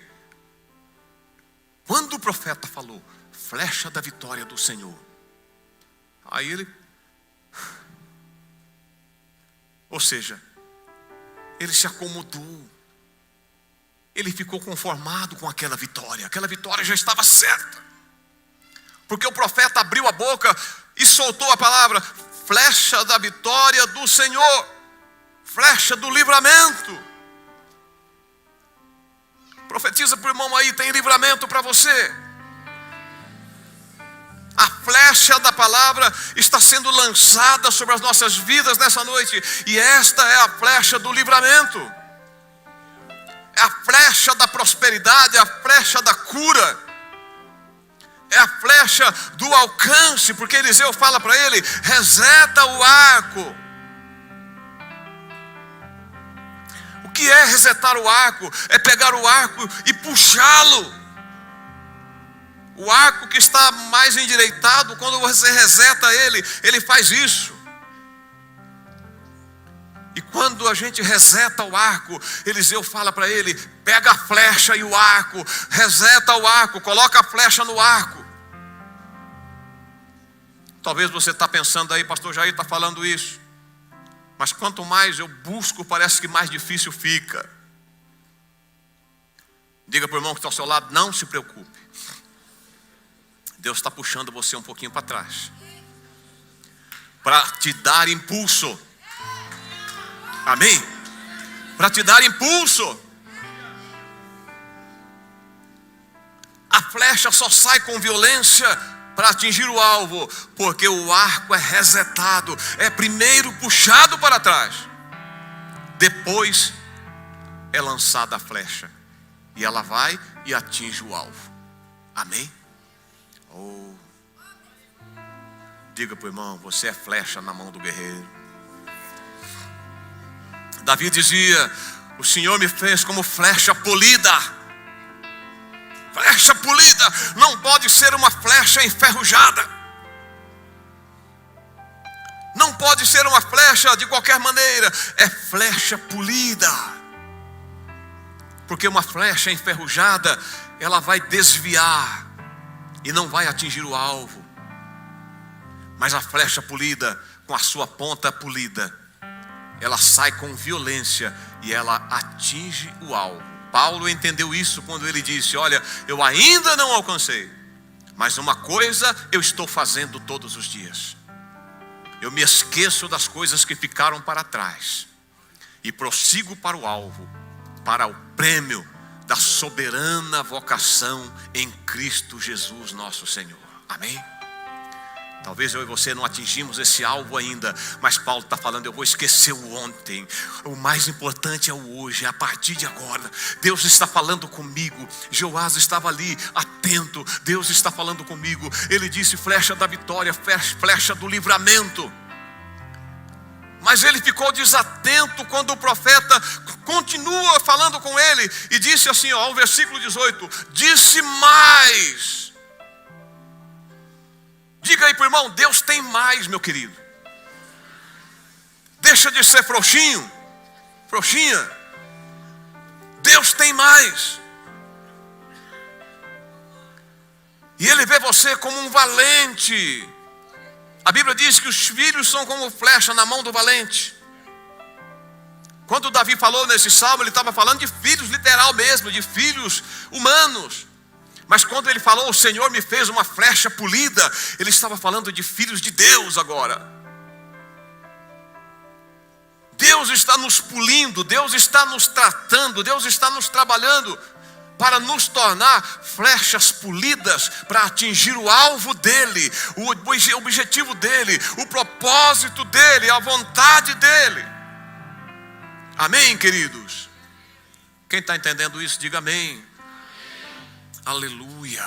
Quando o profeta falou, flecha da vitória do Senhor, aí ele Ou seja, ele se acomodou. Ele ficou conformado com aquela vitória. Aquela vitória já estava certa. Porque o profeta abriu a boca e soltou a palavra: flecha da vitória do Senhor, flecha do livramento. Profetiza para o irmão aí, tem livramento para você. A flecha da palavra está sendo lançada sobre as nossas vidas nessa noite. E esta é a flecha do livramento. É a flecha da prosperidade, é a flecha da cura. É a flecha do alcance, porque Eliseu fala para ele: reseta o arco. O que é resetar o arco? É pegar o arco e puxá-lo. O arco que está mais endireitado, quando você reseta ele, ele faz isso. E quando a gente reseta o arco, Eliseu fala para ele: pega a flecha e o arco, reseta o arco, coloca a flecha no arco. Talvez você está pensando aí, pastor Jair está falando isso, mas quanto mais eu busco, parece que mais difícil fica. Diga para o irmão que está ao seu lado: não se preocupe, Deus está puxando você um pouquinho para trás, para te dar impulso. Amém? Para te dar impulso. A flecha só sai com violência para atingir o alvo, porque o arco é resetado, é primeiro puxado para trás, depois é lançada a flecha, e ela vai e atinge o alvo. Amém? Oh. Diga para o irmão: você é flecha na mão do guerreiro. Davi dizia: o Senhor me fez como flecha polida. Flecha polida não pode ser uma flecha enferrujada. Não pode ser uma flecha de qualquer maneira. É flecha polida. Porque uma flecha enferrujada, ela vai desviar e não vai atingir o alvo. Mas a flecha polida, com a sua ponta polida, ela sai com violência e ela atinge o alvo. Paulo entendeu isso quando ele disse: olha, eu ainda não alcancei, mas uma coisa eu estou fazendo todos os dias. Eu me esqueço das coisas que ficaram para trás e prossigo para o alvo, para o prêmio da soberana vocação em Cristo Jesus nosso Senhor. Amém? Talvez eu e você não atingimos esse alvo ainda, mas Paulo está falando: eu vou esquecer o ontem, o mais importante é o hoje, é a partir de agora. Deus está falando comigo. Joás estava ali atento, Deus está falando comigo. Ele disse: flecha da vitória, flecha do livramento. Mas ele ficou desatento quando o profeta continua falando com ele e disse assim, ó, o versículo 18: disse mais. Diga aí para o irmão: Deus tem mais, meu querido. Deixa de ser frouxinho, frouxinha. Deus tem mais. E Ele vê você como um valente. A Bíblia diz que os filhos são como flecha na mão do valente. Quando Davi falou nesse salmo, ele estava falando de filhos literal mesmo, de filhos humanos. Mas quando ele falou: o Senhor me fez uma flecha polida, ele estava falando de filhos de Deus agora. Deus está nos polindo, Deus está nos tratando, Deus está nos trabalhando para nos tornar flechas polidas, para atingir o alvo dele, o objetivo dele, o propósito dele, a vontade dele. Amém, queridos? Quem está entendendo isso, diga amém. Aleluia.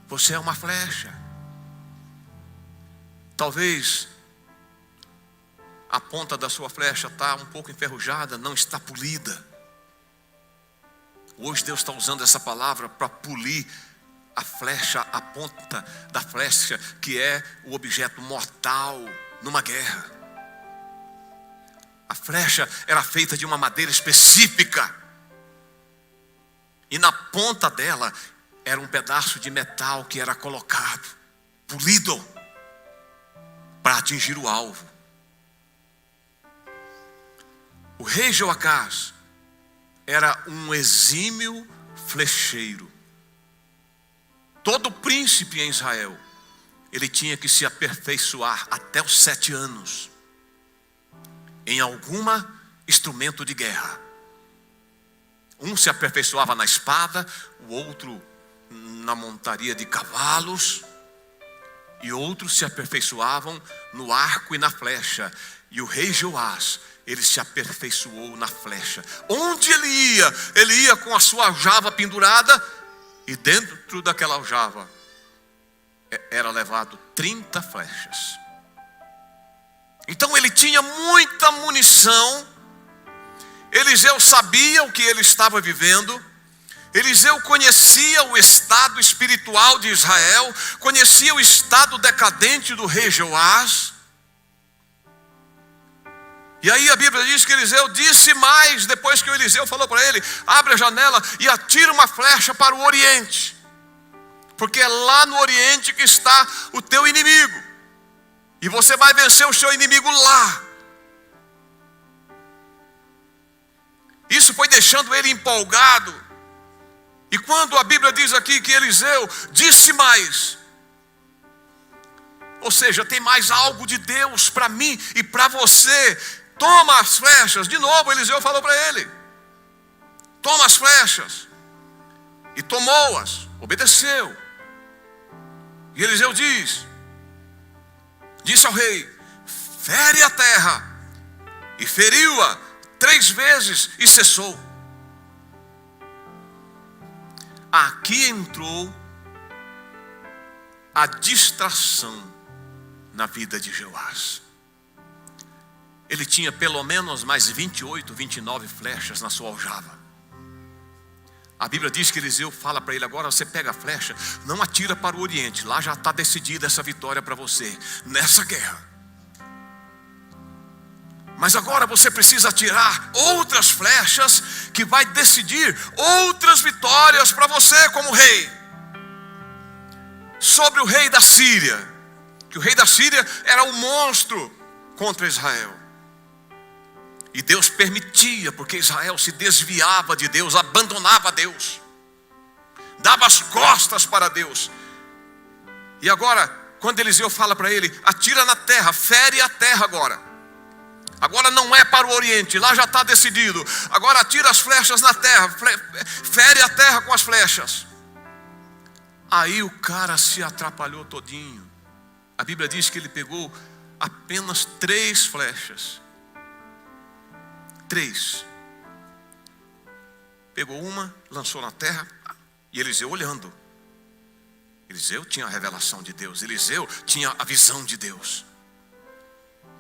Você é uma flecha. Talvez a ponta da sua flecha está um pouco enferrujada, não está polida. Hoje Deus está usando essa palavra para polir a flecha, a ponta da flecha, que é o objeto mortal numa guerra. A flecha era feita de uma madeira específica. E na ponta dela era um pedaço de metal que era colocado, polido, para atingir o alvo. O rei Joacás era um exímio flecheiro. Todo príncipe em Israel, ele tinha que se aperfeiçoar até os 7 anos em algum instrumento de guerra. Um se aperfeiçoava na espada, o outro na montaria de cavalos, e outros se aperfeiçoavam no arco e na flecha. E o rei Joás, ele se aperfeiçoou na flecha. Onde ele ia com a sua aljava pendurada, e dentro daquela aljava era levado 30 flechas. Então ele tinha muita munição. Eliseu sabia o que ele estava vivendo. Eliseu conhecia o estado espiritual de Israel, conhecia o estado decadente do rei Joás. E aí a Bíblia diz que Eliseu disse mais, depois que o Eliseu falou para ele: abre a janela e atira uma flecha para o oriente, porque é lá no oriente que está o teu inimigo, e você vai vencer o seu inimigo lá. Isso foi deixando ele empolgado. E quando a Bíblia diz aqui que Eliseu disse mais, ou seja, tem mais algo de Deus para mim e para você. Toma as flechas. De novo Eliseu falou para ele: toma as flechas. E tomou-as, obedeceu. E Eliseu disse ao rei: fere a terra. E feriu-a 3 vezes e cessou. Aqui entrou a distração na vida de Joás. Ele tinha pelo menos mais 28, 29 flechas na sua aljava. A Bíblia diz que Eliseu fala para ele: agora você pega a flecha, não atira para o oriente, lá já está decidida essa vitória para você, nessa guerra. Mas agora você precisa atirar outras flechas, que vai decidir outras vitórias para você como rei. Sobre o rei da Síria, que o rei da Síria era um monstro contra Israel. E Deus permitia, porque Israel se desviava de Deus, abandonava Deus, dava as costas para Deus. E agora, quando Eliseu fala para ele: atira na terra, fere a terra agora. Agora não é para o oriente, lá já está decidido. Agora atira as flechas na terra, fere a terra com as flechas. Aí o cara se atrapalhou todinho. A Bíblia diz que ele pegou apenas 3 flechas. 3. Pegou uma, lançou na terra, e Eliseu olhando. Eliseu tinha a revelação de Deus, Eliseu tinha a visão de Deus.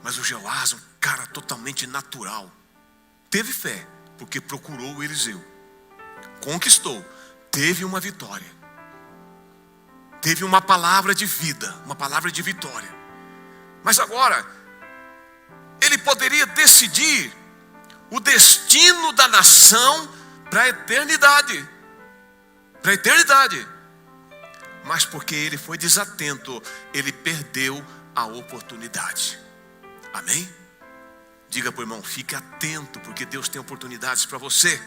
Mas o Joás, um cara totalmente natural, teve fé, porque procurou o Eliseu, conquistou, teve uma vitória, teve uma palavra de vida, uma palavra de vitória. Mas agora, ele poderia decidir o destino da nação para a eternidade. Para a eternidade. Mas porque ele foi desatento, ele perdeu a oportunidade. Amém? Diga para o irmão: fique atento, porque Deus tem oportunidades para você.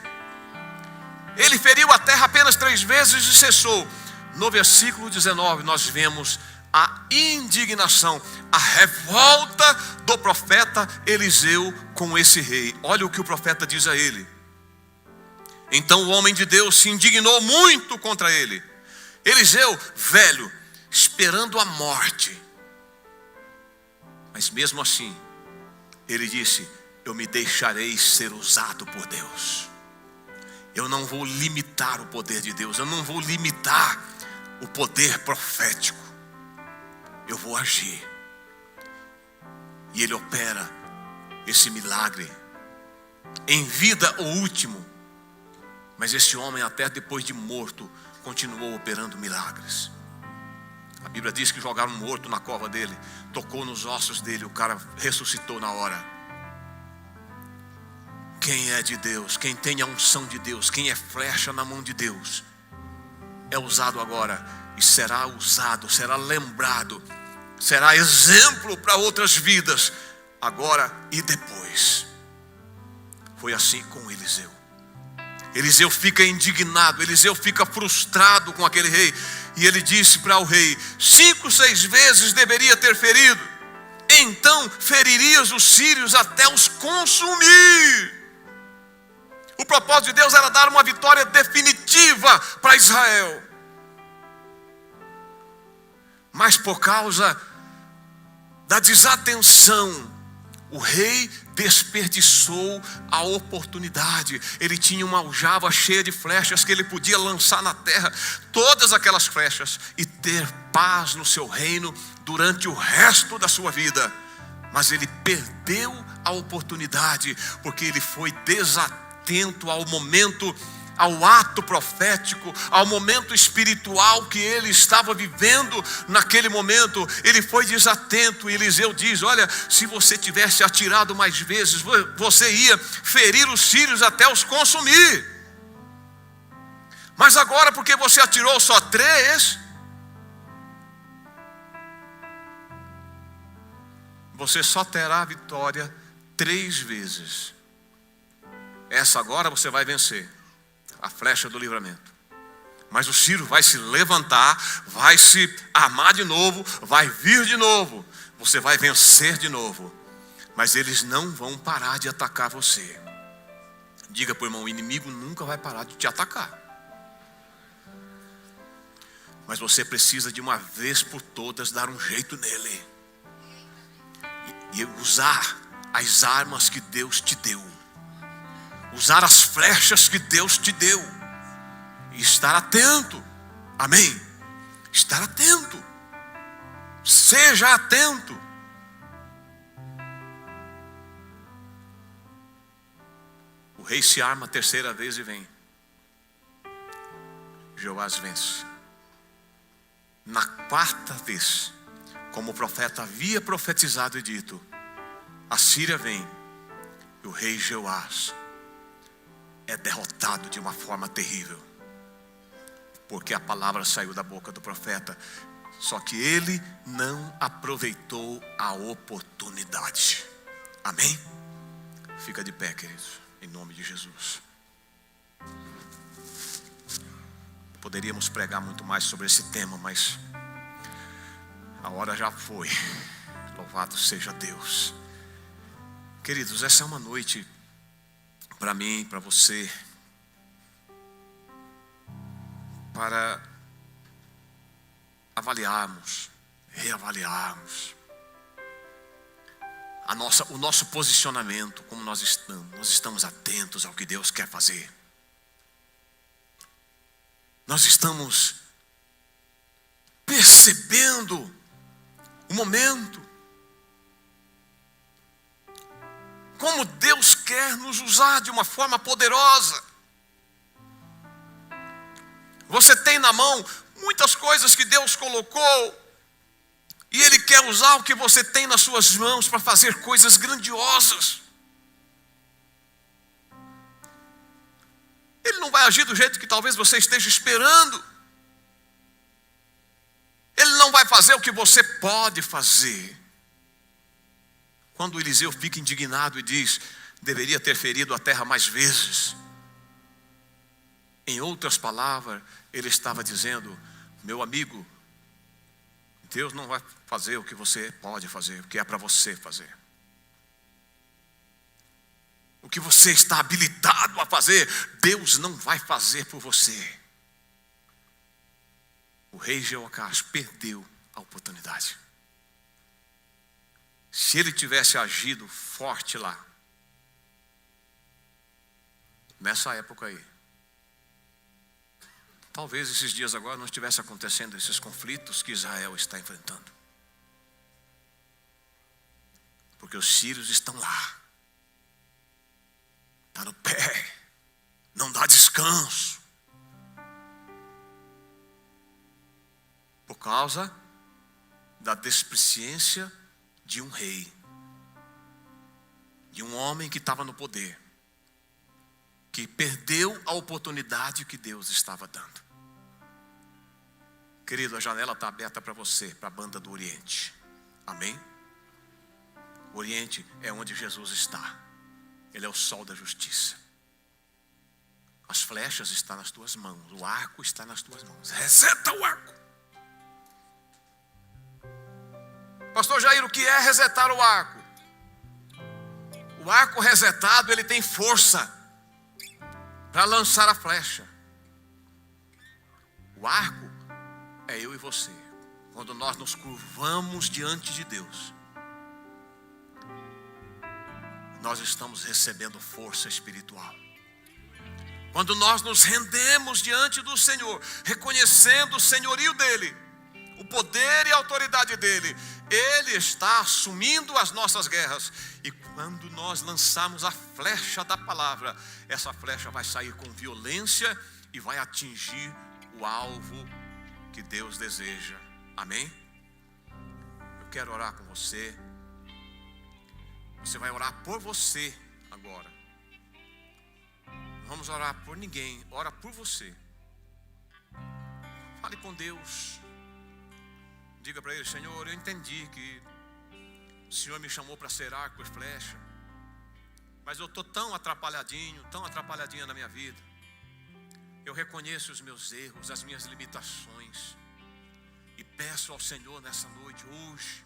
Ele feriu a terra apenas 3 vezes e cessou. No versículo 19 nós vemos a indignação, a revolta do profeta Eliseu com esse rei. Olha o que o profeta diz a ele: então o homem de Deus se indignou muito contra ele. Eliseu, velho, esperando a morte, mas mesmo assim ele disse: eu me deixarei ser usado por Deus. Eu não vou limitar o poder de Deus, eu não vou limitar o poder profético. Eu vou agir. E ele opera esse milagre em vida, o último. Mas esse homem, até depois de morto, continuou operando milagres. A Bíblia diz que jogaram um morto na cova dele, tocou nos ossos dele, o cara ressuscitou na hora. Quem é de Deus, quem tem a unção de Deus, quem é flecha na mão de Deus, é usado agora e será usado, será lembrado, será exemplo para outras vidas, agora e depois. Foi assim com Eliseu. Eliseu fica indignado, Eliseu fica frustrado com aquele rei. E ele disse para o rei: 5, 6 vezes deveria ter ferido, então feririas os sírios até os consumir. O propósito de Deus era dar uma vitória definitiva para Israel. Mas por causa da desatenção, o rei desperdiçou a oportunidade. Ele tinha uma aljava cheia de flechas que ele podia lançar na terra, todas aquelas flechas, e ter paz no seu reino durante o resto da sua vida. Mas ele perdeu a oportunidade, porque ele foi desatento ao momento, ao ato profético, ao momento espiritual que ele estava vivendo naquele momento. Ele foi desatento. E Eliseu diz: olha, se você tivesse atirado mais vezes, você ia ferir os sírios até os consumir. Mas agora, porque você atirou só 3, você só terá vitória 3 vezes. Essa agora você vai vencer, a flecha do livramento. Mas o sírio vai se levantar, vai se armar de novo, vai vir de novo. Você vai vencer de novo. Mas eles não vão parar de atacar você. Diga para o irmão: o inimigo nunca vai parar de te atacar. Mas você precisa de uma vez por todas dar um jeito nele. E usar as armas que Deus te deu. Usar as flechas que Deus te deu. E estar atento. Amém? Estar atento. Seja atento. O rei se arma a 3ª vez e vem. Joás vence. Na 4ª vez, como o profeta havia profetizado e dito, a Síria vem. E o rei Joás é derrotado de uma forma terrível, porque a palavra saiu da boca do profeta. Só que ele não aproveitou a oportunidade. Amém? Fica de pé, queridos, em nome de Jesus. Poderíamos pregar muito mais sobre esse tema, mas a hora já foi. Louvado seja Deus. Queridos, essa é uma noite para mim, para você, para avaliarmos, reavaliarmos o nosso posicionamento, como nós estamos. Nós estamos atentos ao que Deus quer fazer. Nós estamos percebendo o momento, como Deus quer nos usar de uma forma poderosa. Você tem na mão muitas coisas que Deus colocou, e Ele quer usar o que você tem nas suas mãos para fazer coisas grandiosas. Ele não vai agir do jeito que talvez você esteja esperando. Ele não vai fazer o que você pode fazer. Quando Eliseu fica indignado e diz: deveria ter ferido a terra mais vezes. Em outras palavras, ele estava dizendo: meu amigo, Deus não vai fazer o que você pode fazer, o que é para você fazer. O que você está habilitado a fazer, Deus não vai fazer por você. O rei Jeoacás perdeu a oportunidade. Se ele tivesse agido forte lá, nessa época aí, talvez esses dias agora não estivesse acontecendo esses conflitos que Israel está enfrentando. Porque os sírios estão lá. Está no pé. Não dá descanso. Por causa da desplicência de um rei. De um homem que estava no poder. Que perdeu a oportunidade que Deus estava dando. Querido, a janela está aberta para você, para a banda do Oriente. Amém? O Oriente é onde Jesus está. Ele é o sol da justiça. As flechas estão nas tuas mãos, o arco está nas tuas mãos. Reseta o arco. Pastor Jair, o que é resetar o arco? O arco resetado, ele tem força para lançar a flecha. O arco é eu e você. Quando nós nos curvamos diante de Deus, nós estamos recebendo força espiritual. Quando nós nos rendemos diante do Senhor, reconhecendo o senhorio dEle, o poder e a autoridade dEle, Ele está assumindo as nossas guerras. E quando nós lançarmos a flecha da palavra, essa flecha vai sair com violência e vai atingir o alvo que Deus deseja. Amém? Eu quero orar com você. Você vai orar por você agora. Não vamos orar por ninguém, ora por você. Fale com Deus. Diga para Ele: Senhor, eu entendi que o Senhor me chamou para ser arco e flecha, mas eu estou tão atrapalhadinha na minha vida. Eu reconheço os meus erros, as minhas limitações, e peço ao Senhor nessa noite, hoje,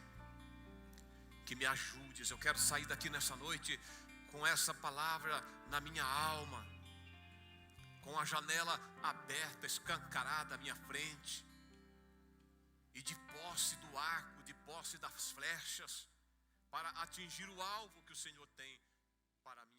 que me ajudes. Eu quero sair daqui nessa noite com essa palavra na minha alma, com a janela aberta, escancarada à minha frente, e de posse do arco, de posse das flechas, para atingir o alvo que o Senhor tem para mim.